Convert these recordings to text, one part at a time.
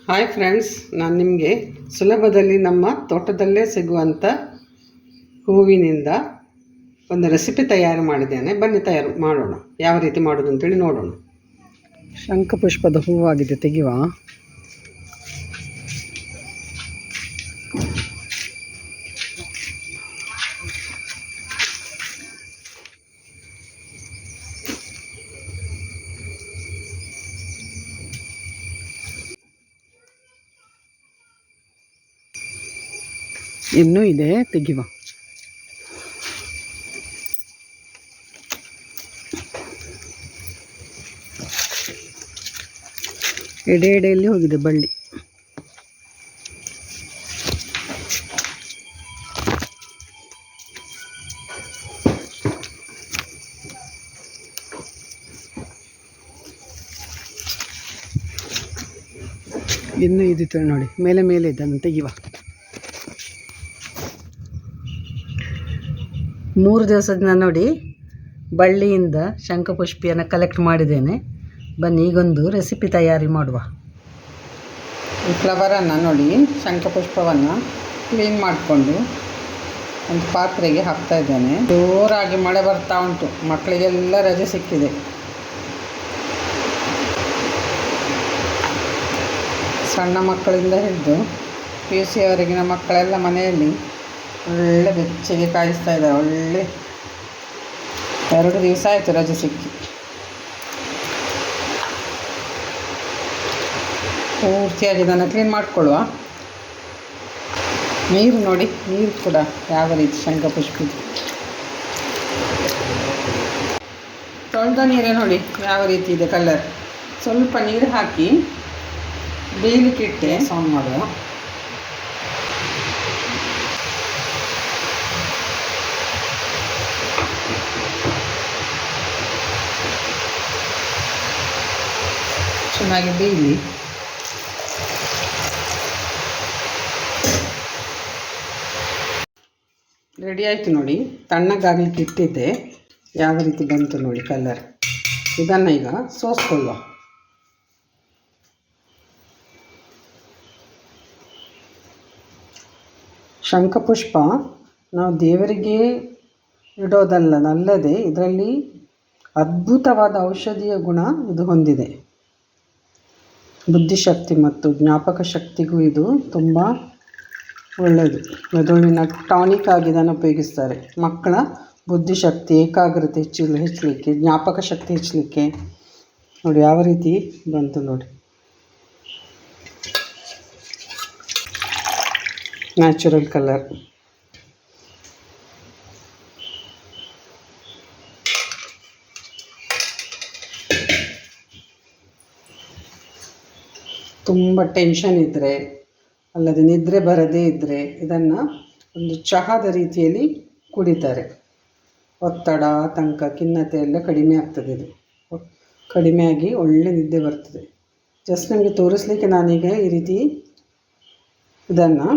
Hi friends, ನಾನು ನಿಮಗೆ ಸುಲಭದಲ್ಲಿ ನಮ್ಮ ತೋಟದಲ್ಲೇ ಸಿಗುವಂಥ ಹೂವಿನಿಂದ ಒಂದು ರೆಸಿಪಿ ತಯಾರು ಮಾಡಿದ್ದೇನೆ. ಬನ್ನಿ ತಯಾರು ಮಾಡೋಣ. ಯಾವ ರೀತಿ ಮಾಡೋದು ಅಂತೇಳಿ ನೋಡೋಣ. ಶಂಖಪುಷ್ಪದ ಹೂವಾಗಿದೆ, ತೆಗೆಯುವ. ಇನ್ನೂ ಇದೆ, ತೆಗಿವ. ಎಡೆಯಲ್ಲಿ ಹೋಗಿದೆ ಬಳ್ಳಿ. ಇನ್ನೂ ಇದಿತ್ತು ನೋಡಿ, ಮೇಲೆ ಮೇಲೆ ಇದ್ದನ್ನು ತೆಗಿವ. 3 ದಿವಸದಿಂದ ನೋಡಿ ಬಳ್ಳಿಯಿಂದ ಶಂಖಪುಷ್ಪಿಯನ್ನು ಕಲೆಕ್ಟ್ ಮಾಡಿದ್ದೇನೆ. ಬನ್ನಿ ಈಗೊಂದು ರೆಸಿಪಿ ತಯಾರಿ ಮಾಡುವ. ಈ ಫ್ಲವರನ್ನು ನೋಡಿ, ಶಂಖಪುಷ್ಪವನ್ನು ಕ್ಲೀನ್ ಮಾಡಿಕೊಂಡು ಒಂದು ಪಾತ್ರೆಗೆ ಹಾಕ್ತಾ ಇದ್ದೇನೆ. ಜೋರಾಗಿ ಮಳೆ ಬರ್ತಾ ಉಂಟು, ಮಕ್ಕಳಿಗೆಲ್ಲ ರಜೆ ಸಿಕ್ಕಿದೆ. ಸಣ್ಣ ಮಕ್ಕಳಿಂದ ಹಿಡಿದು PUC ಅವರೆಗಿನ ಮಕ್ಕಳೆಲ್ಲ ಮನೆಯಲ್ಲಿ ಒಳ್ಳೆ ಬೆಚ್ಚಗೆ ಕಾಯಿಸ್ತಾ ಇದ್ದಾರೆ. ಒಳ್ಳೆ 2 ದಿವಸ ಆಯಿತು ರಜೆ ಸಿಕ್ಕಿ. ಪೂರ್ತಿಯಾಗಿ ಇದನ್ನು ಕ್ಲೀನ್ ಮಾಡಿಕೊಳ್ಳುವ. ನೀರು ನೋಡಿ, ನೀರು ಕೂಡ ಯಾವ ರೀತಿ ಶಂಖಪುಷ್ಪ ತೊಳೆದ ನೀರೇ ನೋಡಿ ಯಾವ ರೀತಿ ಇದೆ ಕಲರ್. ಸ್ವಲ್ಪ ನೀರು ಹಾಕಿ ಬೇಯಲಿಕ್ಕಿಟ್ಟೆ ಸೌಂಡ್ ಮಾಡುವ. ಚೆನ್ನಾಗಿ ಬೇಯಲಿ. ರೆಡಿ ಆಯಿತು ನೋಡಿ. ತಣ್ಣಗಾಗಲಿಕ್ಕೆ ಇಟ್ಟಿದ್ದೆ, ಯಾವ ರೀತಿ ಬಂತು ನೋಡಿ ಕಲರ್. ಇದನ್ನು ಈಗ ಸೋಸ್ಕೊಳ್ಳುವ. ಶಂಖಪುಷ್ಪ ನಾವು ದೇವರಿಗೆ ಇಡೋದಲ್ಲದೆ ಇದರಲ್ಲಿ ಅದ್ಭುತವಾದ ಔಷಧೀಯ ಗುಣ ಇದು ಹೊಂದಿದೆ. ಬುದ್ಧಿಶಕ್ತಿ ಮತ್ತು ಜ್ಞಾಪಕ ಶಕ್ತಿಗೂ ಇದು ತುಂಬ ಒಳ್ಳೆಯದು. ಮೆದುಳಿನ ಟಾನಿಕ್ ಆಗಿ ಇದನ್ನು ಉಪಯೋಗಿಸ್ತಾರೆ. ಮಕ್ಕಳ ಬುದ್ಧಿಶಕ್ತಿ, ಏಕಾಗ್ರತೆ ಹೆಚ್ಚಲಿಕ್ಕೆ, ಜ್ಞಾಪಕ ಶಕ್ತಿ ಹೆಚ್ಚಲಿಕ್ಕೆ. ನೋಡಿ ಯಾವ ರೀತಿ ಬಂತು ನೋಡಿ. Natural colour. ತುಂಬ ಟೆನ್ಷನ್ ಇದ್ದರೆ, ಅಲ್ಲದೆ ನಿದ್ರೆ ಬರದೇ ಇದ್ದರೆ ಇದನ್ನು ಒಂದು ಚಹಾದ ರೀತಿಯಲ್ಲಿ ಕುಡಿತಾರೆ. ಒತ್ತಡ, ಆತಂಕ, ಖಿನ್ನತೆ ಎಲ್ಲ ಕಡಿಮೆ ಆಗ್ತದೆ. ಇದು ಕಡಿಮೆಯಾಗಿ ಒಳ್ಳೆ ನಿದ್ದೆ ಬರ್ತದೆ. ಜಸ್ಟ್ ನನಗೆ ತೋರಿಸ್ಲಿಕ್ಕೆ ನಾನೀಗ ಈ ರೀತಿ ಇದನ್ನು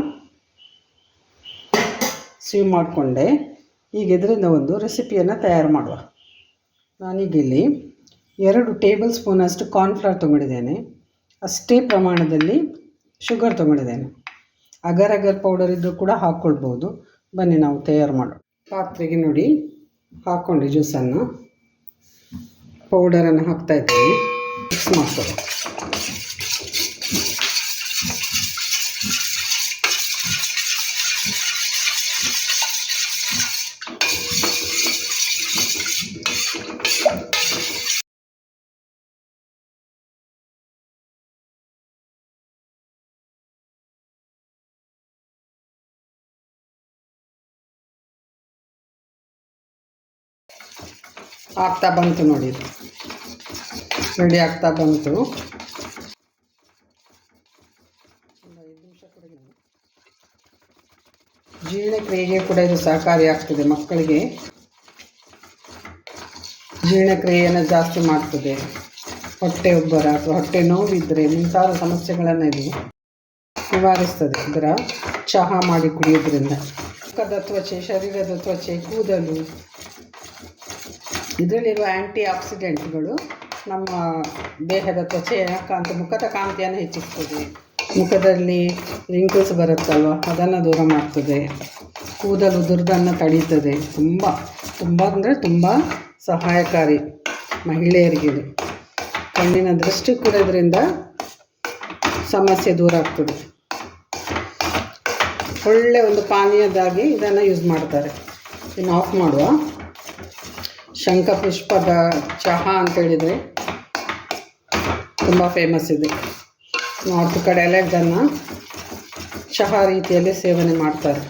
ಸಿವ್ ಮಾಡಿಕೊಂಡೆ. ಈಗ ಇದರಿಂದ ಒಂದು ರೆಸಿಪಿಯನ್ನು ತಯಾರು ಮಾಡುವ. ನಾನೀಗ ಇಲ್ಲಿ 2 ಟೇಬಲ್ ಸ್ಪೂನಷ್ಟು ಕಾರ್ನ್ಫ್ಲವರ್ ತೊಗೊಂಡಿದ್ದೇನೆ. ಅಷ್ಟೇ ಪ್ರಮಾಣದಲ್ಲಿ ಶುಗರ್ ತೊಗೊಂಡಿದ್ದೇನೆ. ಅಗರ್ ಪೌಡರ್ ಇದ್ದರೂ ಕೂಡ ಹಾಕ್ಕೊಳ್ಬೋದು. ಬನ್ನಿ ನಾವು ತಯಾರು ಮಾಡೋಣ. ಪಾತ್ರೆಗೆ ನೋಡಿ ಹಾಕ್ಕೊಂಡು ಜ್ಯೂಸನ್ನು, ಪೌಡರನ್ನು ಹಾಕ್ತಾಯಿದ್ದೀನಿ. ಮಿಕ್ಸ್ ಮಾಡ್ಕೊಳ್ಳಿ. ಆಗ್ತಾ ಬಂತು ನೋಡಿ, ರೆಡಿ ಆಗ್ತಾ ಬಂತು. 5 ನಿಮಿಷ ಕೂಡ ಜೀರ್ಣಕ್ರಿಯೆಗೆ ಕೂಡ ಇದು ಸಹಕಾರಿ ಆಗ್ತದೆ. ಮಕ್ಕಳಿಗೆ ಜೀರ್ಣಕ್ರಿಯೆಯನ್ನು ಜಾಸ್ತಿ ಮಾಡ್ತದೆ. ಹೊಟ್ಟೆ ಉಬ್ಬರ ಅಥವಾ ಹೊಟ್ಟೆ ನೋವಿದ್ದರೆ ಮುಂತಾದ ಸಮಸ್ಯೆಗಳನ್ನು ಇದು ನಿವಾರಿಸ್ತದೆ. ಇದರ ಚಹಾ ಮಾಡಿ ಕುಡಿಯೋದ್ರಿಂದ ಮುಖದ ತ್ವಚೆ, ಶರೀರದ ತ್ವಚೆ, ಕೂದಲು, ಇದರಲ್ಲಿರುವ ಆ್ಯಂಟಿ ಆಕ್ಸಿಡೆಂಟ್ಗಳು ನಮ್ಮ ದೇಹದ ತ್ವಚೆಯ ಮುಖದ ಕಾಂತಿಯನ್ನು ಹೆಚ್ಚಿಸ್ತದೆ. ಮುಖದಲ್ಲಿ ರಿಂಕಲ್ಸ್ ಬರುತ್ತಲ್ವ ಅದನ್ನು ದೂರ ಮಾಡ್ತದೆ, ಕೂದಲು ಉದುರ್ದನ್ನು ತಡೀತದೆ. ತುಂಬ ಅಂದರೆ ತುಂಬ ಸಹಾಯಕಾರಿ ಮಹಿಳೆಯರಿಗೆ. ಕಣ್ಣಿನ ದೃಷ್ಟಿ ಕೂಡ ಇದರಿಂದ ಸಮಸ್ಯೆ ದೂರ ಆಗ್ತದೆ. ಒಳ್ಳೆ ಒಂದು ಪಾನೀಯದಾಗಿ ಇದನ್ನು ಯೂಸ್ ಮಾಡ್ತಾರೆ. ಇನ್ನು ಆಫ್ ಮಾಡುವ. ಶಂಖಪುಷ್ಪದ ಚಹಾ ಅಂತೇಳಿದರೆ ತುಂಬ ಫೇಮಸ್ ಇದೆ. ನಾರ್ತ್ ಕಡೆ ಎಲ್ಲ ಇದನ್ನು ಚಹಾ ರೀತಿಯಲ್ಲಿ ಸೇವನೆ ಮಾಡ್ತಾರೆ.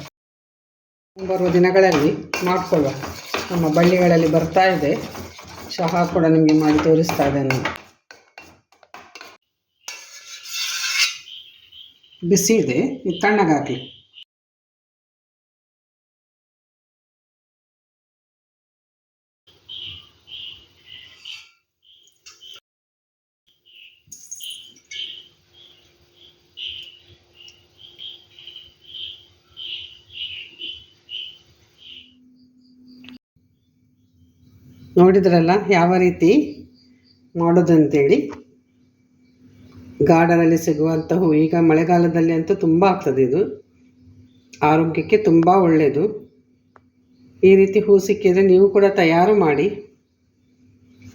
ಬರುವ ದಿನಗಳಲ್ಲಿ ಮಾಡಿಕೊಳ್ಳುವ. ನಮ್ಮ ಬಳ್ಳಿಗಳಲ್ಲಿ ಬರ್ತಾ ಇದೆ. ಚಹಾ ಕೂಡ ನಿಮಗೆ ಮಾಡಿ ತೋರಿಸ್ತಾ ಇದ್ದೇನೆ. ಬಿಸಿ ಇದೆ, ಇದು ತಣ್ಣಗಾಗಲಿ. ನೋಡಿದ್ರಲ್ಲ ಯಾವ ರೀತಿ ಮಾಡೋದಂತೇಳಿ. ಗಾರ್ಡನಲ್ಲಿ ಸಿಗುವಂಥ ಹೂ, ಈಗ ಮಳೆಗಾಲದಲ್ಲಿ ಅಂತೂ ತುಂಬ ಆಗ್ತದೆ. ಇದು ಆರೋಗ್ಯಕ್ಕೆ ತುಂಬ ಒಳ್ಳೆಯದು. ಈ ರೀತಿ ಹೂ ಸಿಕ್ಕಿದರೆ ನೀವು ಕೂಡ ತಯಾರು ಮಾಡಿ.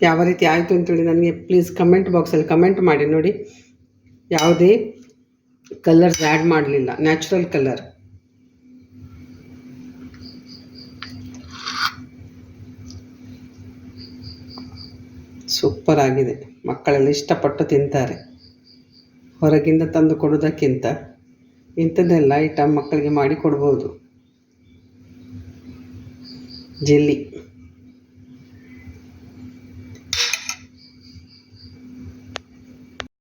ಯಾವ ರೀತಿ ಆಯಿತು ಅಂತೇಳಿ ನನಗೆ ಪ್ಲೀಸ್ ಕಮೆಂಟ್ ಬಾಕ್ಸಲ್ಲಿ ಕಮೆಂಟ್ ಮಾಡಿ. ನೋಡಿ, ಯಾವುದೇ ಕಲರ್ಸ್ ಆ್ಯಡ್ ಮಾಡಲಿಲ್ಲ, ನ್ಯಾಚುರಲ್ ಕಲರ್. ಸೂಪರ್ ಆಗಿದೆ. ಮಕ್ಕಳೆಲ್ಲ ಇಷ್ಟಪಟ್ಟು ತಿಂತಾರೆ. ಹೊರಗಿಂದ ತಂದು ಕೊಡೋದಕ್ಕಿಂತ ಇಂಥದ್ದೆಲ್ಲ ಐಟಮ್ ಮಕ್ಕಳಿಗೆ ಮಾಡಿ ಕೊಡ್ಬೋದು. ಜೆಲ್ಲಿ